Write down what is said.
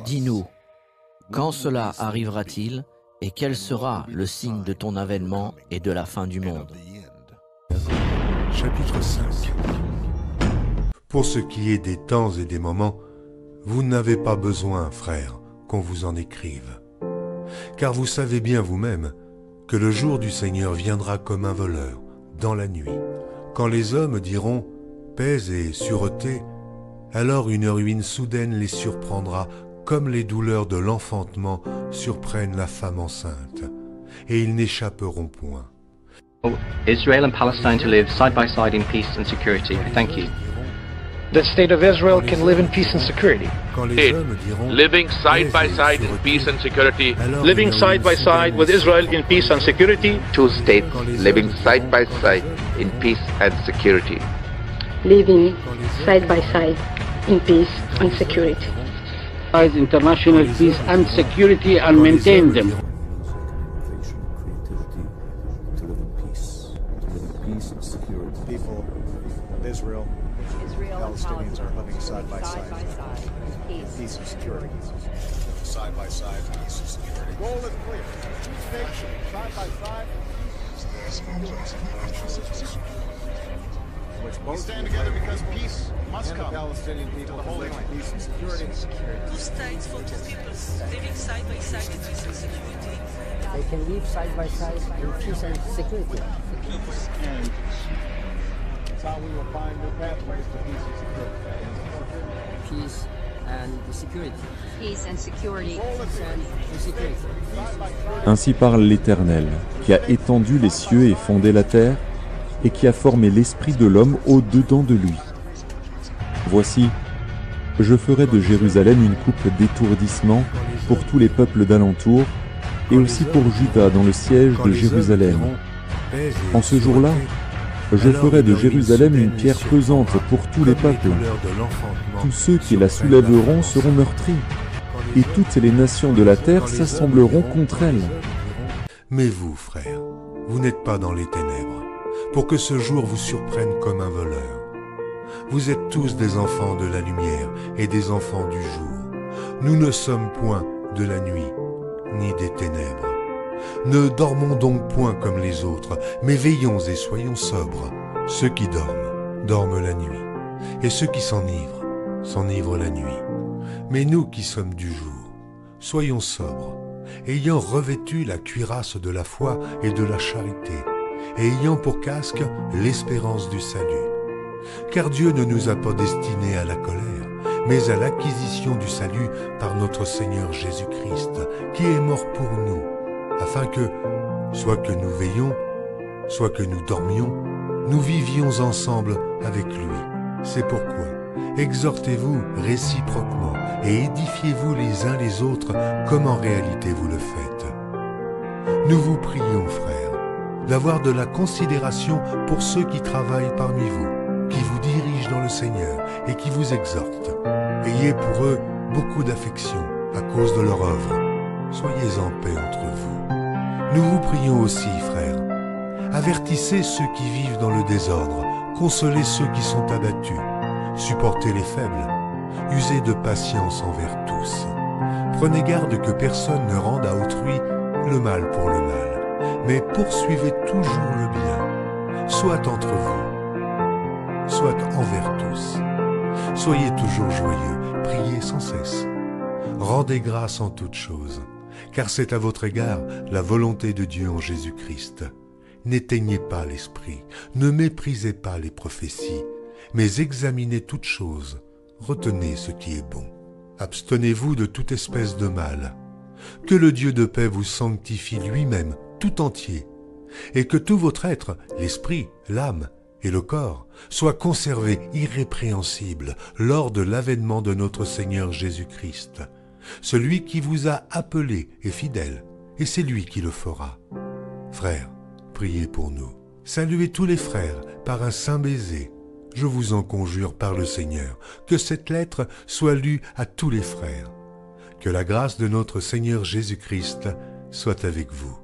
Dis-nous, quand cela arrivera-t-il et quel sera le signe de ton avènement et de la fin du monde? Chapitre 5. Pour ce qui est des temps et des moments, vous n'avez pas besoin, frères, qu'on vous en écrive. Car vous savez bien vous-même que le jour du Seigneur viendra comme un voleur, dans la nuit. Quand les hommes diront « paix et sûreté », alors une ruine soudaine les surprendra comme les douleurs de l'enfantement surprennent la femme enceinte, et ils n'échapperont point. Israel and Palestine to live side by side in peace and security. I thank you. The state of Israel can live in peace and security. Quand les hommes diront living side by side in peace and security. Living side by side with Israel in peace and security. Two states living side by side in peace and security. Living side by side in peace and security. International peace and security and maintain them. People of Israel, Palestinians are living side by side. Peace and security. Side by side, peace and security. Goal is clear. Two nations, side by side. We stand together because peace must come. Palestinian people to live in peace and security. Two states for two peoples, living side by side in peace and security. They can live side by side in peace and security. And that's how we will find new pathways to peace and security. Peace and security. Peace and security. And security. Ainsi parle l'Éternel, qui a étendu les cieux et fondé la terre, et qui a formé l'esprit de l'homme au-dedans de lui. Voici, je ferai de Jérusalem une coupe d'étourdissement pour tous les peuples d'alentour, et aussi pour Juda dans le siège de Jérusalem. En ce jour-là, je ferai de Jérusalem une pierre pesante pour tous les peuples. Tous ceux qui la soulèveront seront meurtris, et toutes les nations de la terre s'assembleront contre elle. Mais vous, frères, vous n'êtes pas dans les ténèbres, pour que ce jour vous surprenne comme un voleur. Vous êtes tous des enfants de la lumière et des enfants du jour. Nous ne sommes point de la nuit, ni des ténèbres. Ne dormons donc point comme les autres, mais veillons et soyons sobres. Ceux qui dorment, dorment la nuit, et ceux qui s'enivrent, s'enivrent la nuit. Mais nous qui sommes du jour, soyons sobres, ayant revêtu la cuirasse de la foi et de la charité, et ayant pour casque l'espérance du salut. Car Dieu ne nous a pas destinés à la colère, mais à l'acquisition du salut par notre Seigneur Jésus-Christ, qui est mort pour nous, afin que, soit que nous veillions, soit que nous dormions, nous vivions ensemble avec lui. C'est pourquoi, exhortez-vous réciproquement et édifiez-vous les uns les autres comme en réalité vous le faites. Nous vous prions, frères, d'avoir de la considération pour ceux qui travaillent parmi vous, qui vous dirigent dans le Seigneur et qui vous exhortent. Ayez pour eux beaucoup d'affection à cause de leur œuvre. Soyez en paix entre vous. Nous vous prions aussi, frères. Avertissez ceux qui vivent dans le désordre, consolez ceux qui sont abattus, supportez les faibles, usez de patience envers tous. Prenez garde que personne ne rende à autrui le mal pour le mal, mais poursuivez toujours le bien, soit entre vous, soit envers tous. Soyez toujours joyeux, priez sans cesse. Rendez grâce en toutes choses, car c'est à votre égard la volonté de Dieu en Jésus-Christ. N'éteignez pas l'esprit, ne méprisez pas les prophéties, mais examinez toutes choses, retenez ce qui est bon. Abstenez-vous de toute espèce de mal. Que le Dieu de paix vous sanctifie lui-même, tout entier, et que tout votre être, l'esprit, l'âme et le corps, soit conservé irrépréhensible lors de l'avènement de notre Seigneur Jésus-Christ. Celui qui vous a appelé est fidèle, et c'est lui qui le fera. Frères, priez pour nous. Saluez tous les frères par un saint baiser. Je vous en conjure par le Seigneur, que cette lettre soit lue à tous les frères. Que la grâce de notre Seigneur Jésus-Christ soit avec vous.